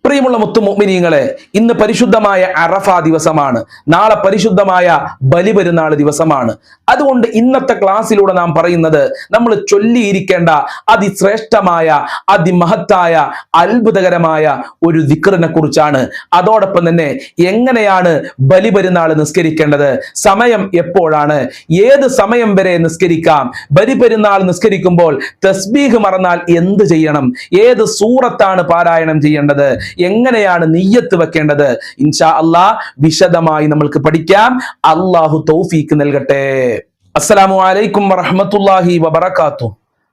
പ്രിയമുള്ള മുത്തുമുഅ്മിനീങ്ങളെ, ഇന്ന് പരിശുദ്ധമായ അറഫ ദിവസമാണ്. നാളെ പരിശുദ്ധമായ ബലിപെരുന്നാൾ ദിവസമാണ്. അതുകൊണ്ട് ഇന്നത്തെ ക്ലാസ്സിലൂടെ നാം പറയുന്നത് നമ്മൾ ചൊല്ലിയിരിക്കേണ്ട അതിശ്രേഷ്ഠമായ അതിമഹത്തായ അത്ഭുതകരമായ ഒരു ദിക്റിനെ കുറിച്ചാണ്. അതോടൊപ്പം തന്നെ എങ്ങനെയാണ് ബലിപെരുന്നാൾ നിസ്കരിക്കേണ്ടത്, സമയം എപ്പോഴാണ്, ഏത് സമയം വരെ നിസ്കരിക്കാം, ബലിപെരുന്നാൾ നിസ്കരിക്കുമ്പോൾ തസ്ബീഹ് മറന്നാൽ എന്ത് ചെയ്യണം, ഏത് സൂറത്താണ് പാരായണം ചെയ്യേണ്ടത്, എങ്ങനെയാണ് നിയ്യത്ത് വെക്കേണ്ടത്, ഇൻഷാ അല്ലാഹ് വിശദമായി നമ്മൾക്ക് പഠിക്കാം. അല്ലാഹു തൗഫീക്ക് നൽകട്ടെ. അസ്സലാമു അലൈക്കും വറഹ്മത്തുള്ളാഹി വബറകാതുഹു.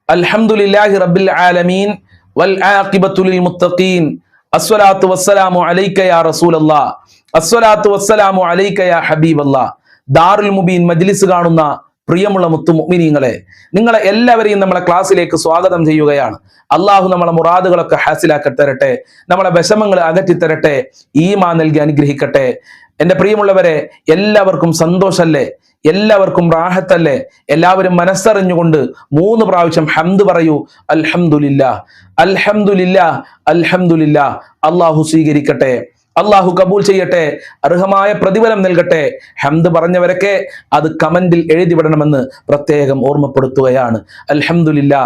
അൽഹംദുലില്ലാഹി റബ്ബിൽ ആലമീൻ വൽ ആഖിബത്തു ലിൽ മുത്തഖീൻ. അസ്സലാത്തു വസ്സലാമു അലൈക യാ റസൂലല്ലാഹ്. അസ്സലാത്തു വസ്സലാമു അലൈക യാ ഹബീബല്ലാഹ്. ദാറുൽ മുബീൻ മജ്ലിസ് കാണുന്ന പ്രിയമുള്ള മുത്തുമുഅ്മിനീങ്ങളെ, നിങ്ങളെ എല്ലാവരെയും നമ്മളെ ക്ലാസ്സിലേക്ക് സ്വാഗതം ചെയ്യുകയാണ്. അള്ളാഹു നമ്മളെ മുറാദുകളൊക്കെ ഹാസിലാക്കി തരട്ടെ, നമ്മളെ വിഷമങ്ങൾ അകറ്റി തരട്ടെ, ഈമാൻ നൽകി അനുഗ്രഹിക്കട്ടെ. എൻ്റെ പ്രിയമുള്ളവരെ, എല്ലാവർക്കും സന്തോഷല്ലേ, എല്ലാവർക്കും റാഹത്തല്ലേ? എല്ലാവരും മനസ്സറിഞ്ഞുകൊണ്ട് 3 പ്രാവശ്യം ഹംദ് പറയൂ. അൽഹംദുലില്ലാ, അൽഹംദുലില്ലാ, അൽഹംദുലില്ലാ. അള്ളാഹു സ്വീകരിക്കട്ടെ, അള്ളാഹു കബൂൽ ചെയ്യട്ടെ, അർഹമായ പ്രതിഫലം നൽകട്ടെ. ഹംദ് പറഞ്ഞവരൊക്കെ അത് കമന്റിൽ എഴുതി വിടണമെന്ന് പ്രത്യേകം ഓർമ്മപ്പെടുത്തുകയാണ്. അൽഹംദുലില്ലാ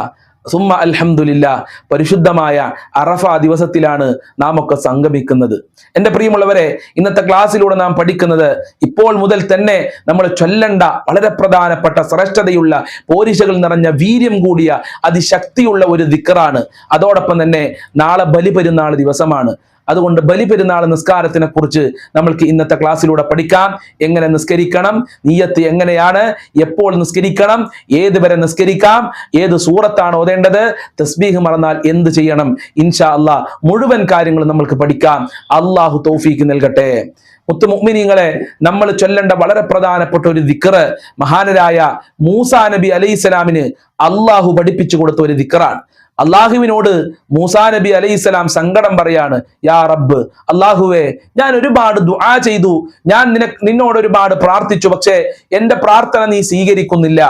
സുമ്മ അൽഹംദുലില്ലാ. പരിശുദ്ധമായ അറഫ ദിവസത്തിലാണ് നാം ഒക്കെ സംഗമിക്കുന്നത്. എൻ്റെ പ്രിയമുള്ളവരെ, ഇന്നത്തെ ക്ലാസ്സിലൂടെ നാം പഠിക്കുന്നത് ഇപ്പോൾ മുതൽ തന്നെ നമ്മൾ ചൊല്ലേണ്ട വളരെ പ്രധാനപ്പെട്ട ശ്രേഷ്ഠതയുള്ള പോരിശകൾ നിറഞ്ഞ വീര്യം കൂടിയ അതിശക്തിയുള്ള ഒരു ദിക്റാണ്. അതോടൊപ്പം തന്നെ നാളെ ബലിപെരുന്നാൾ ദിവസമാണ്. അതുകൊണ്ട് ബലിപെരുന്നാൾ നിസ്കാരത്തിനെ കുറിച്ച് നമ്മൾക്ക് ഇന്നത്തെ ക്ലാസ്സിലൂടെ പഠിക്കാം. എങ്ങനെ നിസ്കരിക്കണം, നിയ്യത്ത് എങ്ങനെയാണ്, എപ്പോൾ നിസ്കരിക്കണം, ഏത് വരെ നിസ്കരിക്കാം, ഏത് സൂറത്താണ് ഓതേണ്ടത്, തസ്ബീഹ് മറന്നാൽ എന്ത് ചെയ്യണം, ഇൻഷാ അല്ലാഹ് മുഴുവൻ കാര്യങ്ങളും നമ്മൾക്ക് പഠിക്കാം. അള്ളാഹു തൗഫീക്ക് നൽകട്ടെ. മുത്തുമുഅ്മിനീങ്ങളെ, നമ്മൾ ചൊല്ലേണ്ട വളരെ പ്രധാനപ്പെട്ട ഒരു ദിക്ർ മഹാനരായ മൂസാ നബി അലൈഹിസ്സലാമിന് അള്ളാഹു പഠിപ്പിച്ചു കൊടുത്ത ഒരു ദിക്റാണ്. അള്ളാഹുവിനോട് മൂസാ നബി അലൈഹിസ്സലാം സങ്കടം പറയാണ്. യാ റബ്ബ്, അള്ളാഹുവേ, ഞാൻ ഒരുപാട് ദുആ ചെയ്തു, ഞാൻ നിന്നോട് ഒരുപാട് പ്രാർത്ഥിച്ചു, പക്ഷേ എന്റെ പ്രാർത്ഥന നീ സ്വീകരിക്കുന്നില്ല.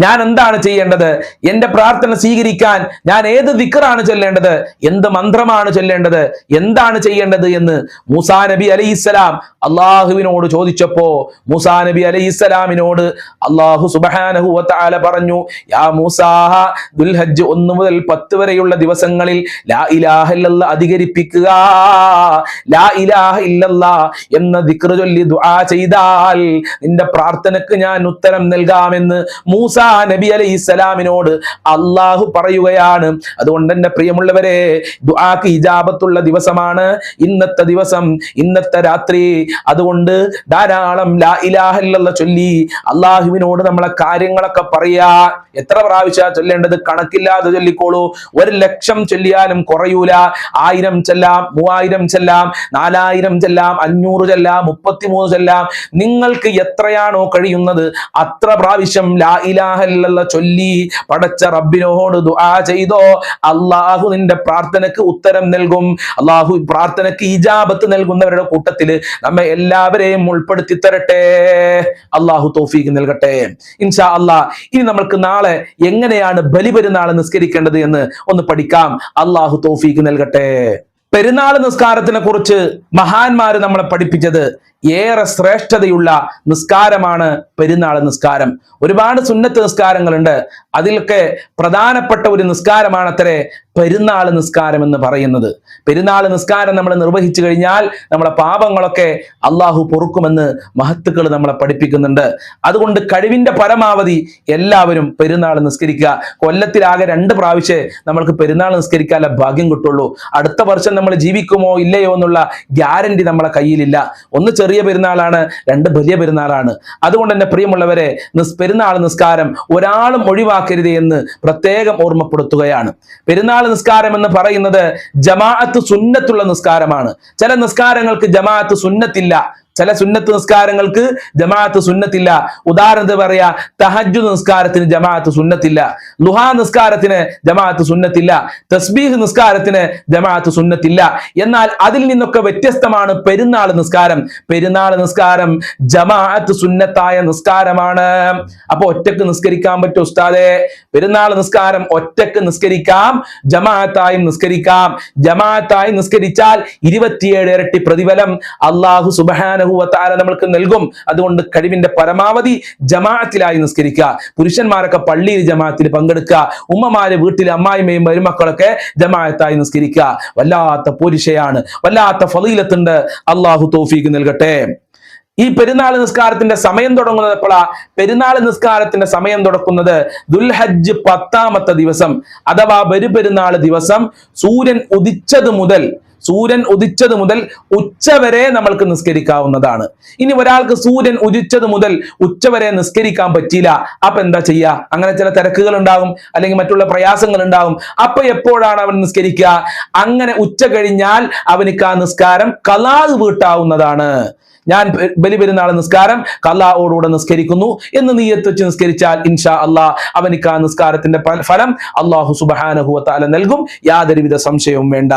ഞാൻ എന്താണ് ചെയ്യേണ്ടത്? എന്റെ പ്രാർത്ഥന സ്വീകരിക്കാൻ ഞാൻ ഏത് ദിക്റാണ് ചൊല്ലേണ്ടത്, എന്ത് മന്ത്രമാണ് ചൊല്ലേണ്ടത്, എന്താണ് ചെയ്യേണ്ടത് എന്ന് മൂസാ നബി അലൈഹിസ്സലാം അള്ളാഹുവിനോട് ചോദിച്ചപ്പോ മൂസാ നബി അലൈഹിസ്സലാമിനോട് അള്ളാഹു സുബ്ഹാനഹു വ തആല പറഞ്ഞു, യാ മൂസാ, ദുൽഹജ്ജ് 1 മുതൽ 10 വരെയുള്ള ദിവസങ്ങളിൽ ലാ ഇലാഹ ഇല്ലല്ലാഹ് അധികരിപ്പിക്കുക. ലാ ഇലാഹ ഇല്ലല്ലാഹ് എന്ന ദിക്ർ ചൊല്ലി ദുആ ചെയ്താൽ നിന്റെ പ്രാർത്ഥനക്ക് ഞാൻ ഉത്തരം നൽകാമെന്ന് മൂസാ നബി അലൈഹിസ്സലാമിനോട് അള്ളാഹു പറയുകയാണ്. അതുകൊണ്ട് എൻ്റെ പ്രിയമുള്ളവരെ, ദുആക്ക് ഇജാബത്തുള്ള ദിവസമാണ് ഇന്നത്തെ ദിവസം, ഇന്നത്തെ രാത്രി. അതുകൊണ്ട് ധാരാളം ലാ ഇലാഹ ഇല്ലല്ലാഹ് ചൊല്ലി അള്ളാഹുവിനോട് നമ്മളെ കാര്യങ്ങളൊക്കെ പറയാ. എത്ര പ്രാവശ്യം ചൊല്ലേണ്ടത് കണക്കില്ലാതെ ചൊല്ലിക്കോളൂ. 1,00,000 ചൊല്ലിയാലും കുറയൂല. 1000 ചെല്ലാം, 3000 ചെല്ലാം, 4000 ചെല്ലാം, 500 ചെല്ലാം, 33 ചെല്ലാം. നിങ്ങൾക്ക് എത്രയാണോ കഴിയുന്നത് അത്ര പ്രാവശ്യം ലാ ഇലാഹ ഇല്ലല്ലാഹ് ചൊല്ലി പടച്ച റബ്ബിനോട് ദുആ ചെയ്തോ, അള്ളാഹു നിന്റെ പ്രാർത്ഥനക്ക് ഉത്തരം നൽകും. അള്ളാഹു പ്രാർത്ഥനക്ക് ഇജാബത്ത് നൽകുന്നവരുടെ കൂട്ടത്തിൽ നമ്മെ എല്ലാവരെയും ഉൾപ്പെടുത്തി തരട്ടെ. അള്ളാഹു തൗഫീഖ് നൽകട്ടെ ഇൻഷാ അല്ലാഹ്. ഇനി നമ്മൾക്ക് നാളെ എങ്ങനെയാണ് ബലിപെരുന്നാൾ നിസ്കരിക്കേണ്ടത് എന്ന് ഒന്ന് പഠിക്കാം. അള്ളാഹു തൗഫീഖ് നൽകട്ടെ. പെരുന്നാൾ നിസ്കാരത്തിനെ കുറിച്ച് മഹാന്മാര് നമ്മളെ പഠിപ്പിച്ചത് ഏറെ ശ്രേഷ്ഠതയുള്ള നിസ്കാരമാണ് പെരുന്നാൾ നിസ്കാരം. ഒരുപാട് സുന്നത്ത് നിസ്കാരങ്ങളുണ്ട്. അതിലൊക്കെ പ്രധാനപ്പെട്ട ഒരു നിസ്കാരമാണ് അത്രേ പെരുന്നാൾ നിസ്കാരം എന്ന് പറയുന്നത്. പെരുന്നാൾ നിസ്കാരം നമ്മൾ നിർവഹിച്ചു കഴിഞ്ഞാൽ നമ്മളെ പാപങ്ങളൊക്കെ അള്ളാഹു പൊറുക്കുമെന്ന് മഹത്തുക്കൾ നമ്മളെ പഠിപ്പിക്കുന്നുണ്ട്. അതുകൊണ്ട് കഴിവിന്റെ പരമാവധി എല്ലാവരും പെരുന്നാൾ നിസ്കരിക്കുക. കൊല്ലത്തിലാകെ 2 പ്രാവശ്യമേ നമ്മൾക്ക് പെരുന്നാൾ നിസ്കരിക്കാനുള്ള ഭാഗ്യം കിട്ടുള്ളൂ. അടുത്ത വർഷം നമ്മൾ ജീവിക്കുമോ ഇല്ലയോ എന്നുള്ള ഗ്യാരണ്ടി നമ്മളെ കയ്യിലില്ല. ഒന്ന് ചെറിയ പെരുന്നാളാണ്, 2 വലിയ പെരുന്നാളാണ്. അതുകൊണ്ട് തന്നെ പ്രിയമുള്ളവരെ, പെരുന്നാൾ നിസ്കാരം ഒരാളും ഒഴിവാക്കരുത് എന്ന് പ്രത്യേകം ഓർമ്മപ്പെടുത്തുകയാണ്. പെരുന്നാൾ നിസ്കാരം എന്ന് പറയുന്നത് ജമാഅത്ത് സുന്നത്തുള്ള നിസ്കാരമാണ്. ചില നിസ്കാരങ്ങൾക്ക് ജമാഅത്ത് സുന്നത്തില്ല, ചില സുന്നത്ത് നിസ്കാരങ്ങൾക്ക് ജമാഅത്ത് സുന്നത്തില്ല. ഉദാഹരണത്തിന് പറയാ, തഹജ്ജുദ് നിസ്കാരത്തിന് ജമാഅത്ത് സുന്നത്തില്ല, ളുഹാ നിസ്കാരത്തിന് ജമാഅത്ത് സുന്നത്തില്ല, തസ്ബീഹ് നിസ്കാരത്തിന് ജമാഅത്ത് സുന്നത്തില്ല. എന്നാൽ അതിൽ നിന്നൊക്കെ വ്യത്യസ്തമാണ് പെരുന്നാൾ നിസ്കാരം. പെരുന്നാൾ നിസ്കാരം ജമാഅത്ത് സുന്നത്തായ നിസ്കാരമാണ്. അപ്പൊ ഒറ്റക്ക് നിസ്കരിക്കാൻ പറ്റും ഉസ്താദേ? പെരുന്നാൾ നിസ്കാരം ഒറ്റക്ക് നിസ്കരിക്കാം, ജമാഅത്തായും നിസ്കരിക്കാം. ജമാഅത്തായി നിസ്കരിച്ചാൽ 27 ഇരട്ടി പ്രതിഫലം അല്ലാഹു സുബ്ഹാനഹു വ തആല നമ്മൾക്ക് നൽകും. അതുകൊണ്ട് കഴിവിന്റെ പരമാവധി ജമാഅത്തിലായി നിസ്കരിക്കുക. പുരുഷന്മാരൊക്കെ പള്ളിയിൽ ജമാഅത്തിൽ പങ്കെടുക്കുക. ഉമ്മമാര് വീട്ടിൽ അമ്മായിമ്മയും മരുമക്കളൊക്കെ ജമാഅത്തായി നിസ്കരിക്കുക. വല്ലാത്ത പോരിശയാണ്, വല്ലാത്ത ഫളീലത്തുണ്ട്. അല്ലാഹു തൗഫീഖ് നൽകട്ടെ. ഈ പെരുന്നാൾ നിസ്കാരത്തിന്റെ സമയം തുടങ്ങുന്നത് എപ്പോഴാ? പെരുന്നാൾ നിസ്കാരത്തിന്റെ സമയം തുടങ്ങുന്നത് ദുൽഹജ്ജ് 10ാമത്തെ ദിവസം അഥവാ ബലിപെരുന്നാൾ ദിവസം സൂര്യൻ ഉദിച്ചത് മുതൽ ഉച്ചവരെ നമ്മൾക്ക് നിസ്കരിക്കാവുന്നതാണ്. ഇനി ഒരാൾക്ക് സൂര്യൻ ഉദിച്ചത് മുതൽ ഉച്ചവരെ നിസ്കരിക്കാൻ പറ്റിയില്ല, അപ്പൊ എന്താ ചെയ്യുക? അങ്ങനെ ചില തിരക്കുകൾ ഉണ്ടാകും, അല്ലെങ്കിൽ മറ്റുള്ള പ്രയാസങ്ങൾ ഉണ്ടാകും. അപ്പൊ എപ്പോഴാണ് അവൻ നിസ്കരിക്കുക? അങ്ങനെ ഉച്ച കഴിഞ്ഞാൽ അവനിക്ക് ആ നിസ്കാരം ഖളാ വീട്ടാവുന്നതാണ്. ഞാൻ ബലിപെരുന്നാൾ നിസ്കാരം ഖളാഓടുകൂടെ നിസ്കരിക്കുന്നു എന്ന് നിയ്യത്ത് വെച്ച് നിസ്കരിച്ചാൽ ഇൻഷാ അല്ലാഹ് അവനിക്ക് ആ നിസ്കാരത്തിന്റെ ഫലം അല്ലാഹു സുബ്ഹാനഹു വ തആല നൽകും. യാതൊരുവിധ സംശയവും വേണ്ട.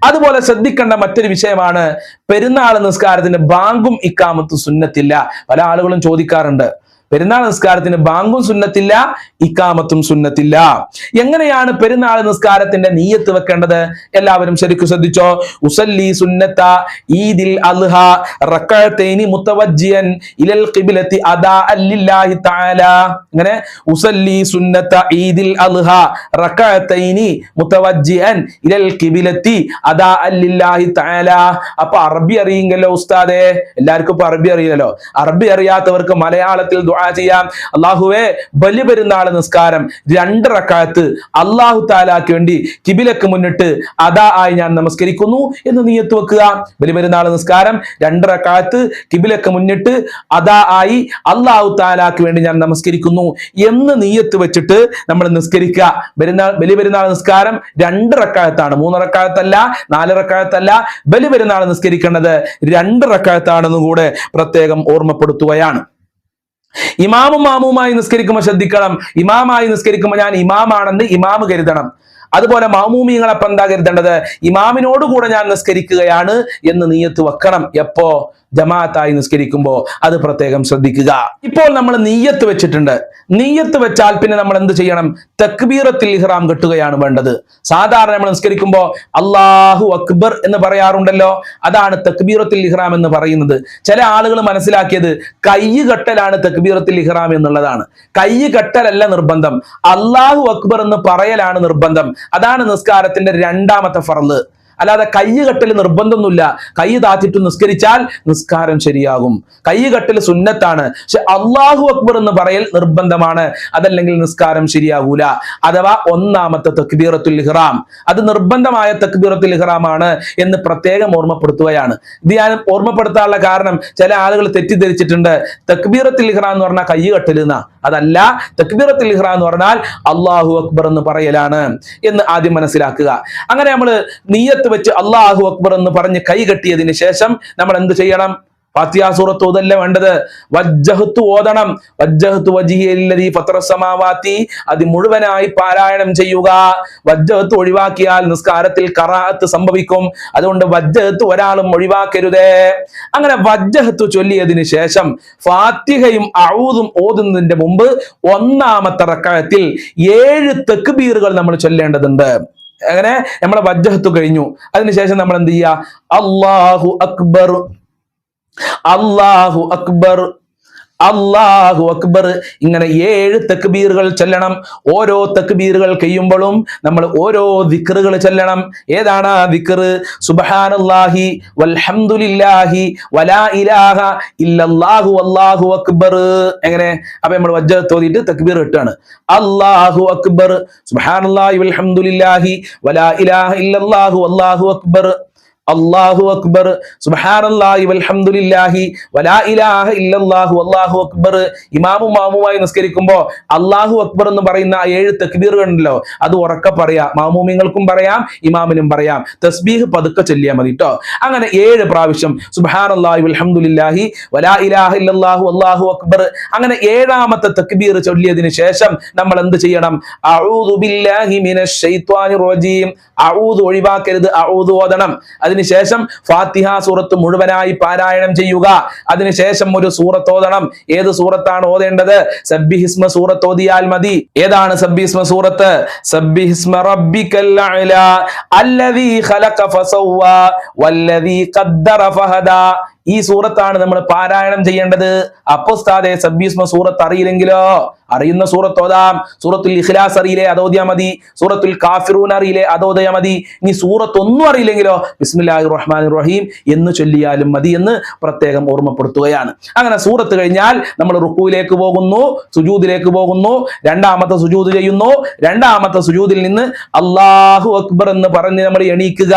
അതുപോലെ ശ്രദ്ധിക്കേണ്ട മറ്റൊരു വിഷയമാണ്, പെരുന്നാൾ നിസ്കാരത്തിന് ബാങ്കും ഇഖാമത്തും സുന്നത്തില്ല. പല ആളുകളും ചോദിക്കാറുണ്ട്, പെരുന്നാൾ നിസ്കാരത്തിന് ബാങ്കും സുന്നത്തില്ല, ഇഖാമത്തും സുന്നത്തില്ല. എങ്ങനെയാണ് പെരുന്നാൾ നിസ്കാരത്തിന്റെ നിയ്യത്ത് വെക്കേണ്ടത്? എല്ലാവരും ശരിക്കും ശ്രദ്ധിച്ചോ. ഉസല്ലി സുന്നത്ത ഈദിൽ അൽഹ റകഅതൈനി മുതവജ്ജിയൻ ഇലൽ ഖിബ്ലത്തി അദാഅൻ ലില്ലാഹി തആല. അങ്ങനെ ഉസല്ലി സുന്നത്ത ഈദിൽ അൽഹ റകഅതൈനി മുതവജ്ജിയൻ ഇലൽ ഖിബ്ലത്തി അദാഅൻ ലില്ലാഹി തആല. അപ്പൊ അറബി അറിയില്ലല്ലോ ഉസ്താദേ? എല്ലാവർക്കും ഇപ്പൊ അറബി അറിയില്ലല്ലോ. അറബി അറിയാത്തവർക്ക് മലയാളത്തിൽ ചെയ്യാം. അല്ലാഹുവേ, ബലിപെരുന്നാൾ നിസ്കാരം 2 റക്അത്ത് അല്ലാഹു തആലാക്ക് വേണ്ടി കിബിലക്ക് മുന്നിട്ട് അദാ ആയി ഞാൻ നമസ്കരിക്കുന്നു എന്ന് നിയ്യത്ത് വെക്കുക. ബലിപെരുന്നാൾ നിസ്കാരം 2 റക്അത്ത് കിബിലക്ക് മുന്നിട്ട് അദാ ആയി അല്ലാഹു തആലാക്ക് വേണ്ടി ഞാൻ നമസ്കരിക്കുന്നു എന്ന് നിയ്യത്ത് വെച്ചിട്ട് നമ്മൾ നിസ്കരിക്കുക. ബലിപെരുന്നാൾ നിസ്കാരം 2 റക്അത്താണ്, 3 റക്അത്തല്ല, 4 റക്അത്തല്ല. ബലിപെരുന്നാൾ നിസ്കരിക്കേണ്ടത് 2 റക്അത്താണെന്ന് കൂടെ പ്രത്യേകം ഓർമ്മപ്പെടുത്തുകയാണ്. ഇമാമും മാമുമായി നിസ്കരിക്കുമ്പോൾ ശ്രദ്ധിക്കണം. ഇമാമായി നിസ്കരിക്കുമ്പോൾ ഞാൻ ഇമാമാണെന്ന് ഇമാമ് കരുതണം. അതുപോലെ മാമൂമിയങ്ങളപ്പം എന്താ കരുതേണ്ടത്? ഇമാമിനോട് കൂടെ ഞാൻ നിസ്കരിക്കുകയാണ് എന്ന് നിയ്യത്ത് വെക്കണം. എപ്പോ? ജമാഅത്തായി നിസ്കരിക്കുമ്പോ. അത് പ്രത്യേകം ശ്രദ്ധിക്കുക. ഇപ്പോൾ നമ്മൾ നിയ്യത്ത് വെച്ചിട്ടുണ്ട്. നിയ്യത്ത് വെച്ചാൽ പിന്നെ നമ്മൾ എന്ത് ചെയ്യണം? തക്ബീറത്തുൽ ഇഹ്റാം കെട്ടുകയാണ് വേണ്ടത്. സാധാരണ നമ്മൾ നിസ്കരിക്കുമ്പോൾ അല്ലാഹു അക്ബർ എന്ന് പറയാറുണ്ടല്ലോ, അതാണ് തക്ബീറത്തുൽ ഇഹ്റാം എന്ന് പറയുന്നത്. ചില ആളുകൾ മനസ്സിലാക്കിയത് കൈ കെട്ടലാണ് തക്ബീറത്തുൽ ഇഹ്റാം എന്നുള്ളതാണ്. കൈ കെട്ടലല്ല നിർബന്ധം, അല്ലാഹു അക്ബർ എന്ന് പറയലാണ് നിർബന്ധം. അതാണ് നിസ്കാരത്തിന്റെ 2ാമത്തെ ഫർള്. അല്ലാതെ കൈ കെട്ടൽ നിർബന്ധമൊന്നുമില്ല. കൈ താത്തിട്ട് നിസ്കരിച്ചാൽ നിസ്കാരം ശരിയാകും. കൈ കെട്ടൽ സുന്നത്താണ്, പക്ഷെ അല്ലാഹു അക്ബർ എന്ന് പറയൽ നിർബന്ധമാണ്. അതല്ലെങ്കിൽ നിസ്കാരം ശരിയാകൂല. അഥവാ 1ാമത്തെ തക്ബീറത്തുൽ ഇഹ്റാം അത് നിർബന്ധമായ തക്ബീറത്തുൽ ഇഹ്റാം ആണ് എന്ന് പ്രത്യേകം ഓർമ്മപ്പെടുത്തുകയാണ്. ഇത് ഞാൻ ഓർമ്മപ്പെടുത്താനുള്ള കാരണം ചില ആളുകൾ തെറ്റിദ്ധരിച്ചിട്ടുണ്ട്. തക്ബീറത്തുൽ ഇഹ്റാം എന്ന് പറഞ്ഞാൽ കൈ കെട്ടൽ എന്നാ. അതല്ല, തക്ബീറത്തുൽ ഇഹ്റാം എന്ന് പറഞ്ഞാൽ അല്ലാഹു അക്ബർ എന്ന് പറയലാണ് എന്ന് ആദ്യം മനസ്സിലാക്കുക. അങ്ങനെ നമ്മൾ നിയ്യത്ത് വെച്ച് അല്ലാഹു അക്ബർ എന്ന് പറഞ്ഞ് കൈ കെട്ടിയതിന് ശേഷം നമ്മൾ എന്ത് ചെയ്യണം? ഫാത്തിഹ സൂറത്ത് ഓതല്ല വേണ്ടത്, വജ്ജഹ്തു ഓതണം. വജ്ജഹ്തു വജ്ഹിയ ലില്ലദീ ഫത്തറസ് സമാവാതി അത് മുഴുവനായി പാരായണം ചെയ്യുക. വജ്ജഹ്തു ഒഴിവാക്കിയാൽ നിസ്കാരത്തിൽ ഖറാഅത്ത് സംഭവിക്കും. അതുകൊണ്ട് വജ്ജഹ്തു ഒരാളും ഒഴിവാക്കരുതേ. അങ്ങനെ വജ്ജഹ്തു ചൊല്ലിയതിന് ശേഷം ഫാത്തിഹയും അഊദും ഓതുന്നതിന്റെ മുമ്പ് 1ാമത്തെ റക്അത്തിൽ 7 തക്ബീറുകൾ നമ്മൾ ചൊല്ലേണ്ടതുണ്ട്. അങ്ങനെ നമ്മളെ വജ്ജഹ്തു കഴിഞ്ഞു. അതിനുശേഷം നമ്മൾ എന്ത് ചെയ്യുക? അല്ലാഹു അക്ബർ, അല്ലാഹു അക്ബർ, അല്ലാഹു അക്ബർ, ഇങ്ങനെ 7 തക്ബീറുകൾ ചൊല്ലണം. ഓരോ തക്ബീറുകൾ കഴിയുമ്പോഴും നമ്മൾ ഓരോ ദിക്റുകൾ ചൊല്ലണം. ഏതാണ് ആ ദിക്ർ? സുബ്ഹാനല്ലാഹി വൽഹംദുലില്ലാഹി വലാ ഇലാഹ ഇല്ലല്ലാഹു വല്ലാഹു അക്ബർ. എങ്ങനെ? അപ്പൊ നമ്മൾ വജ്ജഹത്ത് ഓതിയിട്ട് തക്ബീർ ഇട്ടാണ്. അല്ലാഹു അക്ബർ, സുബ്ഹാനല്ലാഹി വൽഹംദുലില്ലാഹി വലാ ഇലാഹ ഇല്ലല്ലാഹു വല്ലാഹു അക്ബർ, അല്ലാഹു അക്ബർ, സുബ്ഹാനല്ലാഹി വൽഹംദുലില്ലാഹി വലാ ഇലാഹ ഇല്ലല്ലാഹു അല്ലാഹു അക്ബർ. ഇമാമും മാമുമായി നിസ്കരിക്കുമ്പോൾ അല്ലാഹു അക്ബർ എന്ന് പറയുന്ന 7 തക്ബീറുകൾ ഉണ്ടല്ലോ, അത് ഉറക്കെ പറയാ. മാമൂമിങ്ങൾക്കും പറയാം, ഇമാമിനും പറയാം. തസ്ബീഹ് പതുക്കെ ചൊല്ലിയാൽ മതി ട്ടോ. അങ്ങനെ 7 പ്രാവശ്യം സുബ്ഹാനല്ലാഹി വൽഹംദുലില്ലാഹി വലാ ഇലാഹ ഇല്ലല്ലാഹു അല്ലാഹു അക്ബർ. അങ്ങനെ 7ാമത്തെ തക്ബീർ ചൊല്ലിയതിനു ശേഷം നമ്മൾ എന്ത് ചെയ്യണം? അഊദു ബില്ലാഹി മിനശ് ശൈത്വാനിർ റജീം. അഊദു ഒഴിവാക്കരുത്, അഊദു ഓതണം. അതിനുശേഷം ഫാത്തിഹ സൂറത്ത് മുഴുവനായി പാരായണം ചെയ്യുക. അതിനുശേഷം ഒരു സൂറത്ത് ഓതണം. ഏത് സൂറത്താണ് ഓതേണ്ടത്? സബ്ബിഹിസ്മ സൂറത്ത് ഓതിയാൽ മതി. ഏതാണ് സബ്ബിഹിസ്മ സൂറത്ത്? സബ്ബിഹിസ്മ റബ്ബിക്കൽ അഅ്ലാ അല്ലദീ ഖലഖ ഫസവ്വാ വല്ലദീ ഖദ്ദറ ഫഹദാ. ഈ സൂറത്താണ് നമ്മൾ പാരായണം ചെയ്യേണ്ടത്. അപ്പൊ ഉസ്താദേ സബ്ബിഹിസ്മ സൂറത്ത് അറിയില്ലെങ്കിലോ? അറിയുന്ന സൂറത്ത് ഓതാം. സൂറത്തുൽ ഇഖ്ലാസ് അറിയില്ലേ? അതോതിയാ മതി. സൂറത്തുൽ കാഫിറൂൻ അറിയില്ലേ? അതോതിയാ മതി. ഇനി സൂറത്ത് ഒന്നും അറിയില്ലെങ്കിലോ ബിസ്മില്ലാഹിർ റഹ്മാനിർ റഹീം എന്ന് ചൊല്ലിയാലും മതി എന്ന് പ്രത്യേകം ഓർമ്മപ്പെടുത്തുകയാണ്. അങ്ങനെ സൂറത്ത് കഴിഞ്ഞാൽ നമ്മൾ റുക്കൂയിലേക്ക് പോകുന്നു, സുജൂദിലേക്ക് പോകുന്നു, 2ാമത്തെ സുജൂദ് ചെയ്യുന്നു. 2ാമത്തെ സുജൂദിൽ നിന്ന് അല്ലാഹു അക്ബർ എന്ന് പറഞ്ഞ് നമ്മൾ എണീക്കുക.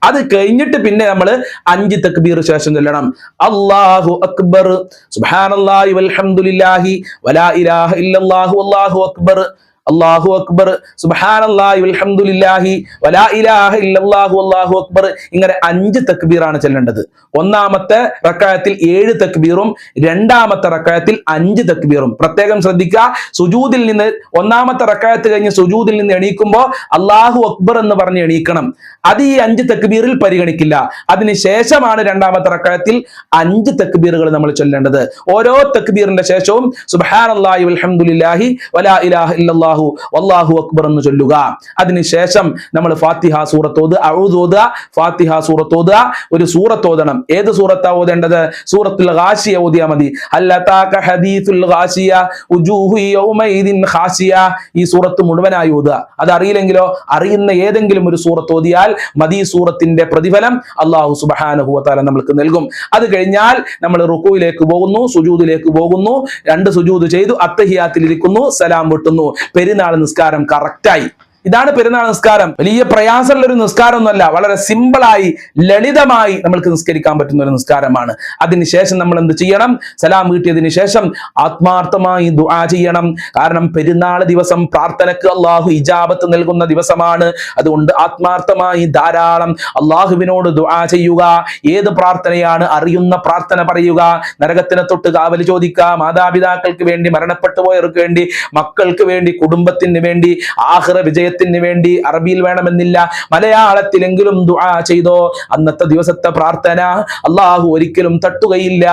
അത് കഴിഞ്ഞിട്ട് പിന്നെ നമ്മൾ 5 തക്ബീർ ശേഷം ചൊല്ലണം. അല്ലാഹു അക്ബർ, സുബ്ഹാനല്ലാഹി വൽഹംദുലില്ലാഹി വലാ ഇലാഹ ഇല്ലല്ലാഹു അല്ലാഹു അക്ബർ, അല്ലാഹു അക്ബർ, സുബ്ഹാനല്ലാഹി വൽഹംദുലില്ലാഹി വലാ ഇലാഹ ഇല്ലല്ലാഹു അല്ലാഹു അക്ബർ. ഇങ്ങനെ 5 തക്ബീറാണ് ചൊല്ലേണ്ടത്. 1ാമത്തെ റക്അത്തിൽ 7 തക്ബീറും 2ാമത്തെ റക്അത്തിൽ 5 തക്ബീറും. പ്രത്യേകം ശ്രദ്ധിക്കുക. സുജൂദിൽ നിന്ന് 1ാമത്തെ റക്അത്ത് കഴിഞ്ഞ് സുജൂദിൽ നിന്ന് എണീക്കുമ്പോൾ അല്ലാഹു അക്ബർ എന്ന് പറഞ്ഞ് എണീക്കണം. അത് ഈ 5 തക്ബീറിൽ പരിഗണിക്കില്ല. അതിനുശേഷമാണ് 2ാമത്തെ റക്അത്തിൽ 5 തക്ബീറുകൾ നമ്മൾ ചൊല്ലേണ്ടത്. ഓരോ തക്ബീറിന്റെ ശേഷവും സുബ്ഹാനല്ലാഹി വൽഹംദുലില്ലാഹി വലാ ഇലാഹ ഇല്ലല്ലാഹു വല്ലാഹു അക്ബർ എന്ന് ചൊല്ലുക. അതിനുശേഷം നമ്മൾ ഫാത്തിഹ സൂറത്ത് ഓതുക, അഊദു ഓതുക, ഫാത്തിഹ സൂറത്ത് ഓതുക. ഒരു സൂറത്ത് ഓതണം. ഏത് സൂറത്താ ഓതേണ്ടത്? സൂറത്തുൽ ഗാശിയ ഓതിയാ മതി. ഹല്ലതാക ഹദീസുൽ ഗാശിയ ഉജൂഹു യൗമൈദിൻ ഖാശിയ. ഈ സൂറത്ത് മുഴുവനായി ഓതുക. അത് അറിയില്ലെങ്കിലോ അറിയുന്ന ഏതെങ്കിലും ഒരു സൂറത്ത് ഓതിയാൽ മതി. സൂറത്തിന്റെ പ്രതിഫലം അല്ലാഹു സുബ്ഹാനഹു വ തആല നമുക്ക് നൽകും. അത് കഴിഞ്ഞാൽ നമ്മൾ റുകൂയിലേക്ക് പോകുന്നു, സുജൂദിലേക്ക് പോകുന്നു. 2 സുജൂദ് ചെയ്തു, അത്തഹിയാത്തിൽ ഇരിക്കുന്നു, സലാം വിട്ടുന്നു. പെരുന്നാൾ നിസ്കാരം കറക്റ്റായി. ഇതാണ് പെരുന്നാൾ നിസ്കാരം. വലിയ പ്രയാസമുള്ള ഒരു നിസ്കാരം ഒന്നുമല്ല. വളരെ സിമ്പിളായി ലളിതമായി നമ്മൾക്ക് നിസ്കരിക്കാൻ പറ്റുന്ന ഒരു നിസ്കാരമാണ്. അതിനുശേഷം നമ്മൾ എന്ത് ചെയ്യണം? സലാം വീട്ടിയതിനു ശേഷം ആത്മാർത്ഥമായി ദുആ ചെയ്യണം. കാരണം പെരുന്നാൾ ദിവസം പ്രാർത്ഥനക്ക് അള്ളാഹു ഇജാബത്ത് നൽകുന്ന ദിവസമാണ്. അതുകൊണ്ട് ആത്മാർത്ഥമായി ധാരാളം അള്ളാഹുവിനോട് ദുആ ചെയ്യുക. ഏത് പ്രാർത്ഥനയാണ്? അറിയുന്ന പ്രാർത്ഥന പറയുക. നരകത്തിനെ തൊട്ട് കാവൽ ചോദിക്കുക. മാതാപിതാക്കൾക്ക് വേണ്ടി, മരണപ്പെട്ടു പോയവർക്ക് വേണ്ടി, മക്കൾക്ക് വേണ്ടി, കുടുംബത്തിന് വേണ്ടി, ആഖിറ വിജയ വേണ്ടി. അറബിയിൽ വേണമെന്നില്ല, മലയാളത്തിലെങ്കിലും ദുആ ചെയ്തോ. അന്നത്തെ ദിവസത്തെ പ്രാർത്ഥന അള്ളാഹു ഒരിക്കലും തട്ടുകയില്ല.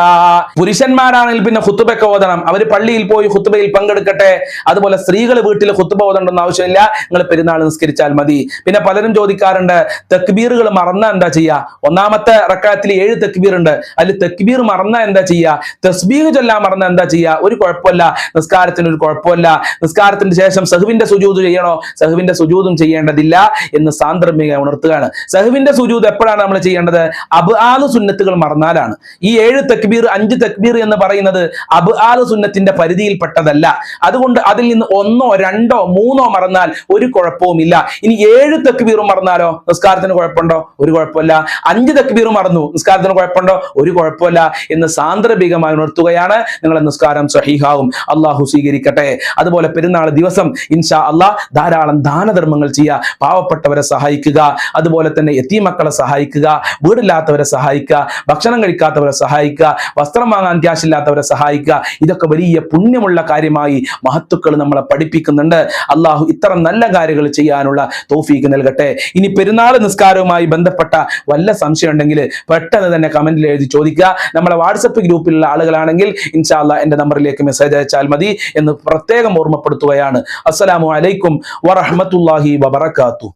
പുരുഷന്മാരാണെങ്കിൽ പിന്നെ ഖുതുബയൊക്കെ ഓതണം. അവര് പള്ളിയിൽ പോയി ഖുതുബയിൽ പങ്കെടുക്കട്ടെ. അതുപോലെ സ്ത്രീകൾ വീട്ടിൽ ഖുതുബ ഓതേണ്ടെന്ന് ആവശ്യമില്ല. നിങ്ങൾ പെരുന്നാൾ നിസ്കരിച്ചാൽ മതി. പിന്നെ പലരും ചോദിക്കാറുണ്ട്, തക്ബീറുകൾ മറന്നാ എന്താ ചെയ്യാ? 1ാമത്തെ റക്അത്തിൽ 7 തക്ബീർ ഉണ്ട്. അതിൽ തക്ബീർ മറന്നാ എന്താ ചെയ്യാ? തസ്ബീഹ് ചൊല്ലാൻ മറന്നാ എന്താ ചെയ്യാ? ഒരു കുഴപ്പമില്ല. നിസ്കാരത്തിന് ഒരു കുഴപ്പമില്ല. നിസ്കാരത്തിന് ശേഷം സഹ്വിന്റെ സുജൂദ് ചെയ്യണോ? സഹ്വിന്റെ സുജൂദും ചെയ്യേണ്ടതില്ല എന്ന് സാന്ദർഭിക ഉണർത്തുകയാണ്. സഹ്വിന്റെ സുജൂദ് എപ്പോഴാണ് നമ്മൾ ചെയ്യേണ്ടത്? അബ്ആലു സുന്നത്തുകൾ മറന്നാലാണ്. ഈ 7 തക്ബീർ 5 തക്ബീർ എന്ന് പറയുന്നത് അബ്ആലു സുന്നത്തിന്റെ പരിധിയിൽപ്പെട്ടതല്ല. അതുകൊണ്ട് അതിൽ നിന്ന് 1ഓ 2ഓ 3ഓ മറന്നാൽ ഒരു കുഴപ്പവുമില്ല. ഇനി 7 തക്ബീറും മറന്നാലോ നിസ്കാരത്തിന് കുഴപ്പമുണ്ടോ? ഒരു കുഴപ്പമില്ല. 5 തക്ബീർ മറന്നു, നിസ്കാരത്തിന് കുഴപ്പമുണ്ടോ? ഒരു കുഴപ്പമില്ല എന്ന് സാന്ദർഭികമായി ഉണർത്തുകയാണ്. നിങ്ങളുടെ നിസ്കാരം സ്വഹീഹാവും. അള്ളാഹു സ്വീകരിക്കട്ടെ. അതുപോലെ പെരുന്നാൾ ദിവസം ഇൻഷാ അള്ളാഹ് ധാരാളം ദാനധർമ്മങ്ങൾ ചെയ്യുക. പാവപ്പെട്ടവരെ സഹായിക്കുക. അതുപോലെ തന്നെ യതീമക്കളെ സഹായിക്കുക. വീടില്ലാത്തവരെ സഹായിക്കുക. ഭക്ഷണം കഴിക്കാത്തവരെ സഹായിക്കുക. വസ്ത്രം വാങ്ങാൻ ക്യാഷ് ഇല്ലാത്തവരെ സഹായിക്കുക. ഇതൊക്കെ വലിയ പുണ്യമുള്ള കാര്യമായി മഹത്തുക്കൾ നമ്മളെ പഠിപ്പിക്കുന്നുണ്ട്. അള്ളാഹു ഇത്തരം നല്ല കാര്യങ്ങൾ ചെയ്യാനുള്ള തൗഫീക്ക് നൽകട്ടെ. ഇനി പെരുന്നാൾ നിസ്കാരവുമായി ബന്ധപ്പെട്ട വല്ല സംശയം ഉണ്ടെങ്കിൽ പെട്ടെന്ന് തന്നെ കമന്റിൽ എഴുതി ചോദിക്കുക. നമ്മളെ വാട്സപ്പ് ഗ്രൂപ്പിലുള്ള ആളുകളാണെങ്കിൽ ഇൻഷാ അല്ലാഹ് എന്റെ നമ്പറിലേക്ക് മെസ്സേജ് അയച്ചാൽ മതി എന്ന് പ്രത്യേകം ഓർമ്മപ്പെടുത്തുകയാണ്. അസ്സലാമു അലൈക്കും വറഹ്മത്തുള്ളാഹി വബറകാതുഹു.